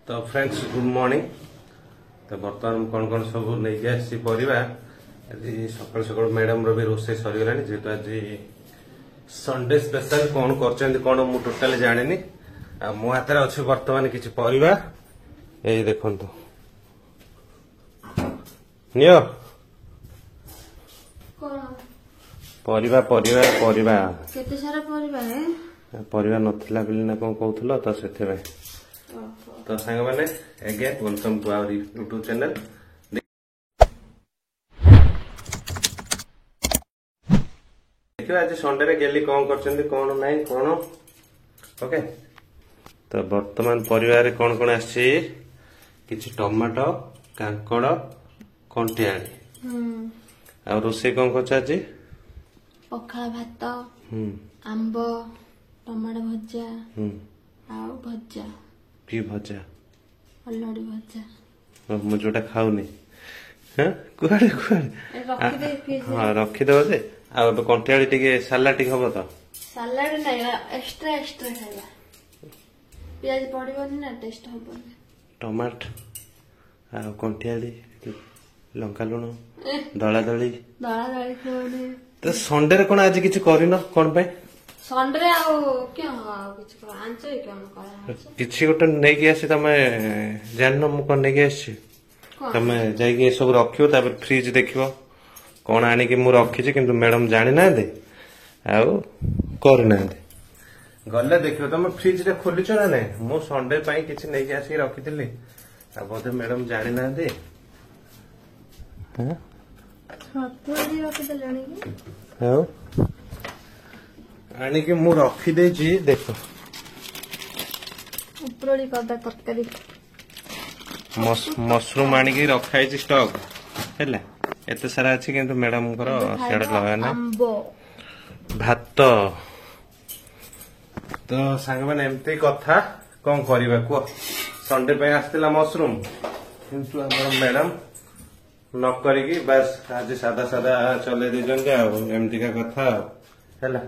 तो friends good morning. तो बर्तमान कौन कौन सब नहीं आसी परिवा आज सकाल सकाल मैडम रो भी रोसे सरीगला जेहेतु आज संडे स्पेशल कौन कर कौन मु टोटाली जानी मो हाथ में अच्छे बर्तमान किसी परिवा यही देखु नियो परिवा परिवा परिवा केते सारा परिवा है परिवा नथिला बिल ना कौन कहूथलो तो सेथे तो सांग माने again welcome to our YouTube channel. देखियो आज संडे रे गेली कौन करछन्ती कौन नहीं कौन ओके। तो वर्तमान परिवार कौन कौन आछि किछि टमाटो कांकड़ कंटियाणी आ रोसे कौन करछ आज पखाला भात आंब टमाटो भजा आउ भजा की भजा अलड़ी भजा मु जोटा खाऊनी हाँ कुआड़े कुआड़े हाँ रखीदेव जे आ कंटियाली टिके सालाड टिके हम तो सालाड नहीं एक्स्ट्रा एक्स्ट्रा खाइबा प्याज पड़िबनी ना टेस्ट हबनी टमाट आ कंटियाली लंका लुण दला दली खाइबनी। तो संडे रे कोन आज किछि करिनो कोन पे संडे रे आउ क्या किछ आंचो क्या करा किछि गोटे नै के आसी तमे जाननो मु कोन नै के आसी तमे जाई के सब रखियो तापर फ्रिज देखियो कोन आनी के मु रखी छी किंतु मैडम जानि ना दे आउ कर ना दे गल्ले देखियो तमे फ्रिज रे खोली छ ना नै मु संडे पई किछि नै के आसी रखी दिली आ बोधे मैडम जानि ना दे हैं हां पूरी रखि देलणी की हां आनी के मु रखी दे जी देखो उपरोड़ी कदा तरकारी मशरूम आनी के रखाई छी स्टॉक हैला एते सारा अछि किंतु मैडम कर सेड लगा ना आंबो भात तो सांग माने एमते कथा कोन करबा को संडे पे आस्तिला मशरूम किंतु हमर मैडम न करिकी बस आज सादा सादा चले दे जंगे आ एमती का कथा हैला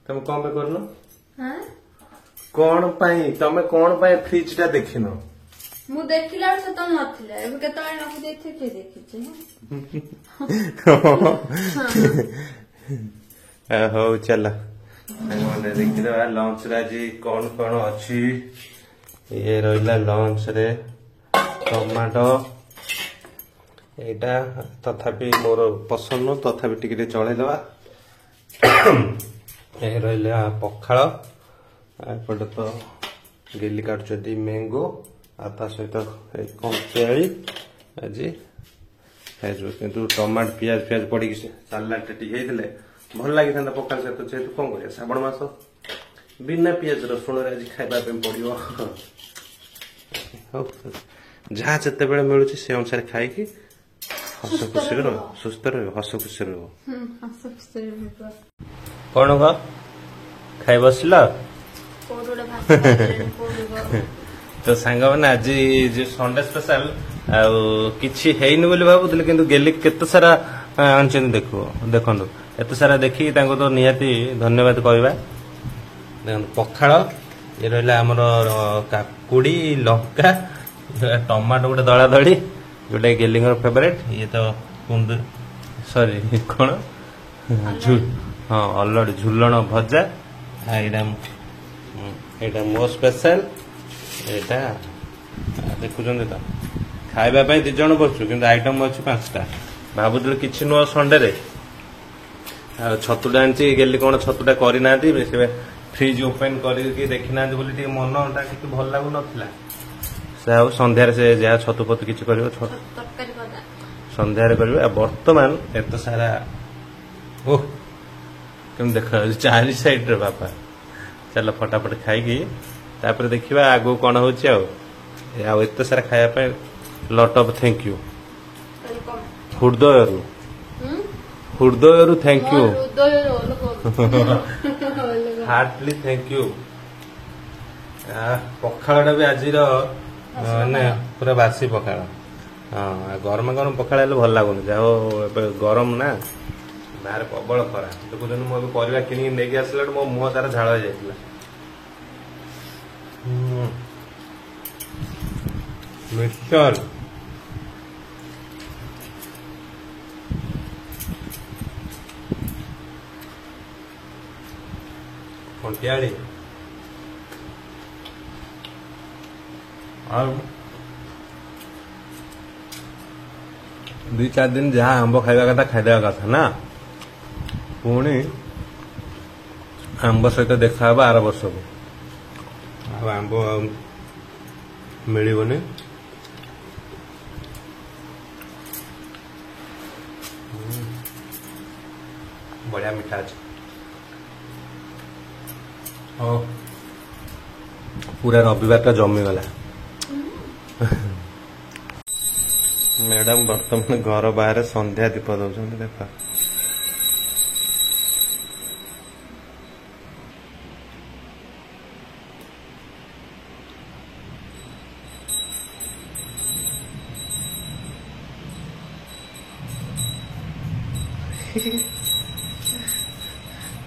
तुम कौन पे करलो हां कौन पाई तमे कौन पाई फ्रिज टा देखिनो मु देखिला से तो नथिला एबे केतला रखि देथे के देखिछि हो चला मैंने देखि दवा लंच रे आज कौन कौन अछि ये रहिला लंच रे टमाटो एटा तथापि मोर पसंद न तथापि टिके चले दवा ए रहिला पखाଳ एपटे तो गेली काटुछती मैंगो आ ता सहित कंटियाली आज खाइजो किंतु टमाट पियाज पियाज पड़ी सालाड टे टिके हेतले भल लागि था पखाଳ सहित जेतु कोन करिया श्रावण मास बिना पियाज रसुण रे आज खाइबा पे पड़ियो हो जहाँ जते बेले मिलुछि से अनुसार खाइ की हस खुशी रहो सुस्थ रहो हस खुशी रहो हस खुशी रहो कौन ग खाई बसला तो सांग मैंने आज जो संडे स्पेशल किछि हेइनि बोली भाबुतले किंतु गेली केते सारा आनछन देखो देखंदो एते सारा देखि तांको तो निहाती धन्यवाद कहबा देखंदो पखाळ ये रहला हमर काकुडी लंका टमाटो गोटे दला दली गोटे गेलिंगर फेवरेट ये तो कुंद सॉरी कोन हाँ अलड़ी झुलण भजा एटा मो स्पेशल एटा देखुछन तो खाइबा पई दि जण बसु किंतु आइटम अछि 5टा भाबुदल किछि नो संडे रे आ छतुडा आंची गेली कोन छतुडा करि नांती से फ्रिज ओपन करि के देखि नांती बोली टी मनटा किछ भल लागु नथला से आ संध्या रे से जा छतु पत किछ करियो तरकारी कदा संध्या रे करबे वर्तमान एत सारा ओह तुम देख चारि साइड रे बापा चलो फटाफट खाई तापर देखिबा आगो कोन होछि आ एत सारा खाया पे लॉट ऑफ थैंक यू हृदयरु thank you heartly thank you पखाळटा भी आज माने पूरा बासी पखाळ हाँ गरम गरम पखाळ भल लागुनि जाओ गरम ना बाहर प्रबल खरा देखुन मुझे परिवा किणी नहीं आसला मो मुह तार झाड़ हो जाता मिक्सचर कंटियाड़ी और 2-4 दिन जहाँ आंब खाଇବା କଥା ଖାଇଦେବା କଥା ना पुणी आंब सहित देखा हवा 8 वर्ष को आंब मिलबनी बढ़िया मीठा अच्छे पूरा रविवार का जमी गला मैडम बर्तमान घर बाहर संध्या दीप दौरान देख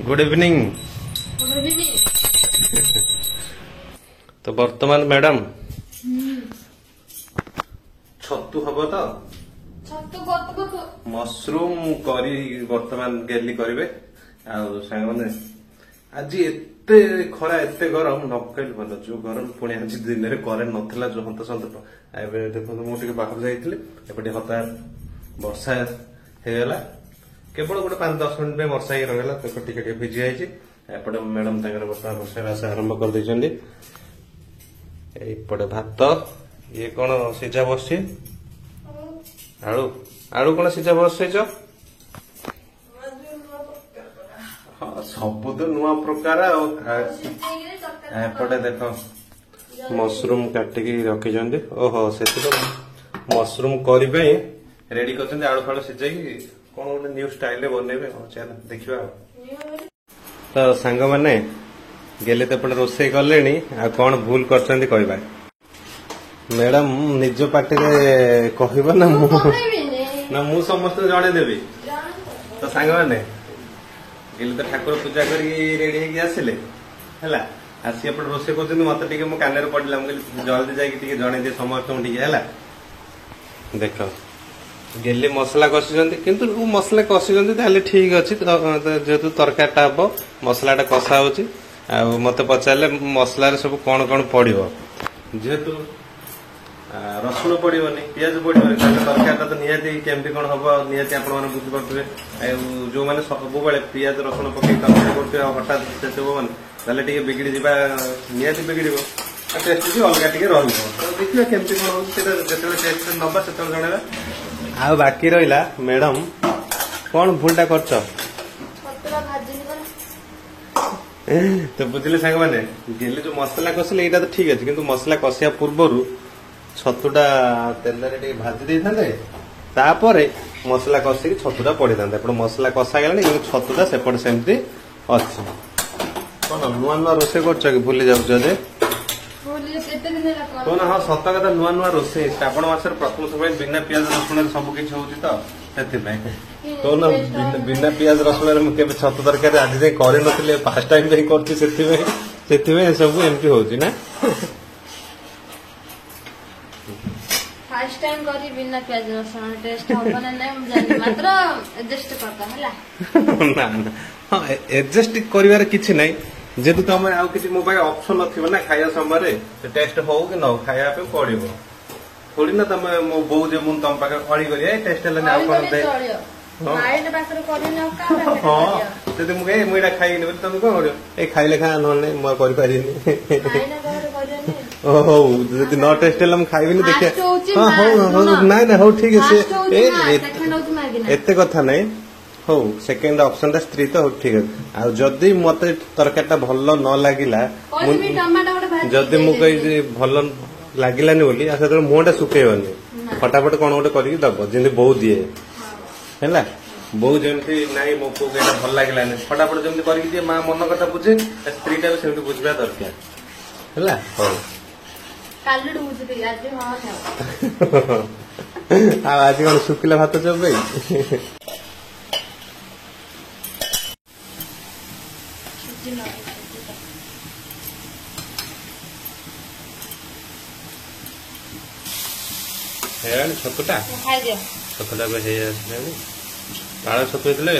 गुड इवनिंग तो वर्तमान मैडम छतु हम तो मशरूम करी वर्तमान गेली करेंगे सांग मैंने आज एते खरा एते गरम न कहली भल जो गरम पुणी आज दिन में करेन्ट नाला जो हंत सत देखो मुझे बाहर जाइए एपटे हतार वर्षा होगला केवल गोटे 5-10 मिनट में वर्षा ही रहा तो टिके भिजी जाइए एपटे मैडम बर्तमान रोषेईबास आरंभ कर एपटे भात ये कौन सीझा बस आलू आलू कौन सीझा बस हाँ सब तो नुआ प्रकार एपटे देख मशरूम काटिकी रखी ओहो से मशरूम करी रेडी कर आलू फालू सीझे कौन गोटे न्यू स्टाइल बनइबे चल देखा तो सांग मैंने गेले तो एपटे रोषे कले कौन भूल कर मैडम निज पार्टी कह ना मु समस्त जनईदेवी तो सांग मैंने गेले तो ठाकुर पूजा कर रेडी आसिले आसी एपटे रोषे कर मत मो कान पड़ा मुझे जल्दी जाकि जनईदे समस्त देख गेली मसला कषि किंतु मसला कषि ठीक अच्छे जेहेतु तरकारीटा हम मसलाटा कषा हो मत पचारे मसला सब कौन कौन पड़ो जेहेतु रसुण पड़ोनी पिज पड़ोनी तरकारीटा तो निहाती केमती कौन हम निहाती आप बुझीपे जो मैंने सब पिज रसुण पकड़ तरकारी करते हठात से सब मैंने बिगड़ी जा निहाती बिगड़ टेस्ट भी अलग टे देखिए केमती कौन हो टेस्ट नवा से जनवा आ बाकी रहा मैडम कौन भूलटा कर तो बुझे सांग मैंने गेले जो मसला कषिले यहाँ तो ठीक अच्छे किंतु मसला कषिया पूर्वर छतुटा तेल भाजी दे तापर मसला कषिक छतुटा पड़ी था एपटे मसला कषा गला छतुटा सेपटे सेमती अच्छी कौन नुआ नुआ रोषे कर भूली जाऊे कौन हाँ सत कथा नुआ नुआ रोषे श्रावण मास प्रथम समय बिना पियाज रसुण सबकि हो कौन बिना पियाज रसुण छतु तरकारी आज जाए कर फास्ट टाइम कर सब एमती हो फर्स्ट टाइम करी बिना प्याज रसुण टेस्ट होबो ना मात्र एडजस्ट करता हला ना ना हां एडजस्ट करिवार किछि नै जेतु तुम आउ किछि मो पाए ऑप्शन नथिबो ना खाया समय टेस्ट हो कि न खाया पे पड़िबो थोड़ी ना तुम मो बो जे मुन तुम पाके खड़ी करिए टेस्ट हला ना कोन दे माइंड पाकर करि न का हां जदि मु एटा खाइ नै तुम कोन करियो ए खाइले खा न नै म करि पारिनी माइंड पाकर करियो ओहो जदि न टेस्ट हला म खाइबिनी देखे हां हो नाइ ना हो ठीक है एते कथा नै हो सेकेंड ऑप्शन ता स्त्री तो ठीक है आ जदी मते तरकारीटा भल न लागिला जदी मु कहि जे भल लागिलानी बोली आ सेतर मुंहटा सुकेबनी फटाफट कोन गोटे करिक दबो जेंति बहु दिए हैला बहु जेंति नाइ मो को एटा भल लागिलानी फटाफट जेंति करिक दिए मां मन कथा बुझे स्त्रीटा भी सेंति बुझबा दरकार हैला हो कालडू बुझते आज हां आ आज कोन सुकिला भात चबे ହେଇଗଲାଣି ଛତୁଟା ଖାଇଦିଅ ଛତୁଟା ଏବେ ହେଇ ଆସିଲାଣି। ପାଳ ଛତୁ ହେଇଥିଲେ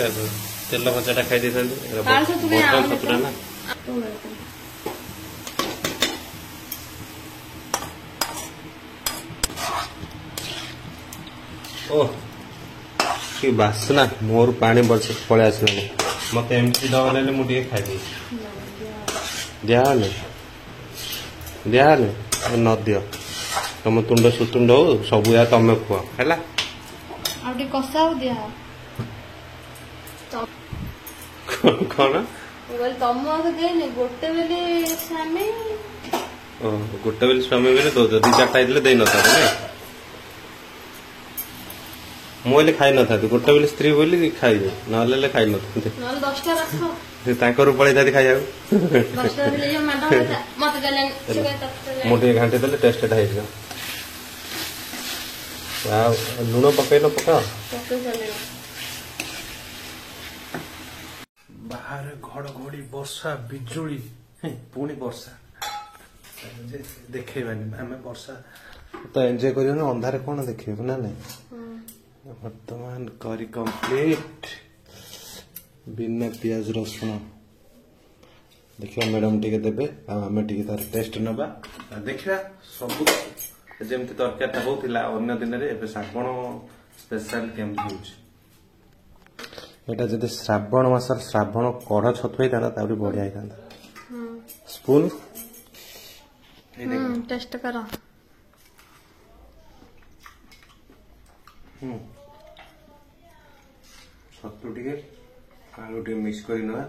ତେଲ ଭଜାଟା ଖାଇ ଦେଇଥାନ୍ତି। ପାଳ ଛତୁ କାଇଁ ଆଉ ଛତୁଟା ନା ଓ କି ବାସ୍ନା ମୋର ପାଣି ବର୍ଷ ପଳେଇ ଆସିଲାଣି। ମତେ ଏମିତି ଡବଲ ମୁଁ ଟିକେ ଖାଇଦେବି। ଦିଆହଲେ ନ ଦିଅ ତମ ତୁଣ୍ଡ ସୁତୁଣ୍ଡ ହଉ ସବୁ ୟା ତମେ ଖୁଆ ହେଲା। ଆଉ ଟିକେ କଷା ଆଉ ଦିଆ କଣ ତମକୁ ଦେଇନି ଗୋଟେ ବେଲି ସ୍ୱାମୀ ଗୋଟେ ବେଲି ସ୍ୱାମୀ ବେଲେ ଦଉଛ 2-4ଟା ହେଇଥିଲେ ଦେଇନଥାନ୍ତି ନାଇଁ। ମୁଁ ହେଲେ ଖାଇ ନଥାନ୍ତି ଗୋଟେ ବେଲି ସ୍ତ୍ରୀ ବୋଲି ଖାଇବେ ନହେଲେ ଖାଇ ନଥାନ୍ତି। ନହେଲେ 10ଟା ରଖ ତାଙ୍କରୁ ପଳେଇଥାନ୍ତି ଖାଇବାକୁ। 10ଟା ହେଲେ ମ୍ୟାଡମ ମତେ ଦେଲେନି ମୁଁ ଟିକେ ଘାଣ୍ଟି ଦେଲେ ଟେଷ୍ଟଟା ହେଇଯିବ। ଆଉ ଲୁଣ ପକେଇଲ ପକାଅ। ବାହାରେ ଘଡଘଡି ବର୍ଷା ବିଜୁଳି ପୁଣି ବର୍ଷା ଦେଖେଇବାନି ଆମେ ବର୍ଷା ତ ଏନ୍ଜୟ କରିବାନି ଅନ୍ଧାରେ କଣ ଦେଖେଇବୁ ନା ନାଇଁ। ବର୍ତ୍ତମାନ କରି କମ୍ପ୍ଲିଟ ବିନା ପିଆଜ ରସୁଣ ଦେଖିବା ମ୍ୟାଡାମ ଟିକେ ଦେବେ ଆଉ ଆମେ ଟିକେ ତାର ଟେଷ୍ଟ ନବା ଦେଖିବା ସବୁ ଯେମିତି ତରକାରୀଟା ହଉଥିଲା ଅନ୍ୟ ଦିନରେ ଏବେ ଶ୍ରାବଣ ସ୍ପେଶାଲ କେମିତି ହଉଛି। ଏଇଟା ଯଦି ଶ୍ରାବଣ ମାସର ଶ୍ରାବଣ କଢ ଛତୁ ହେଇଥାନ୍ତା ତାପରେ ବଢିଆ ହେଇଥାନ୍ତା। ସ୍ପୁନ ଟେଷ୍ଟ କର। ଛତୁ ଟିକେ ଆଳୁ ଟିକେ ମିକ୍ସ କରି ନେବା।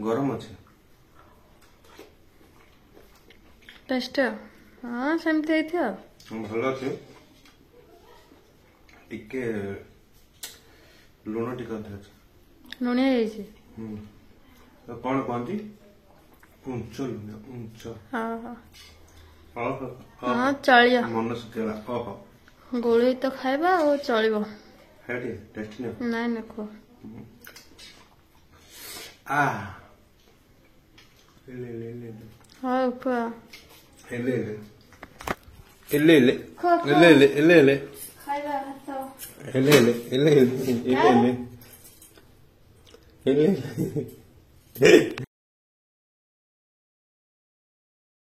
ଗରମ ଅଛି ଟେଷ୍ଟ ହଁ ସେମିତି ହେଇଥିବ। ଭଲ ଅଛି ଟିକେ ଲୁଣ ଟିକେ ଅଧିକ ଅଛି। ଲୁଣିଆ ହେଇଛି କଣ କହନ୍ତି ଉଞ୍ଚ ଲୁଣ ଉଞ୍ଚ ହଁ ଚଳିବ ମନ ଶୁଖିଗଲା। ଗୋଳେଇ ତ ଖାଇବା ଆଉ ଚଳିବ। ନାଇଁ ନା କୁହ ହଉ କୁହ ଖାଇବା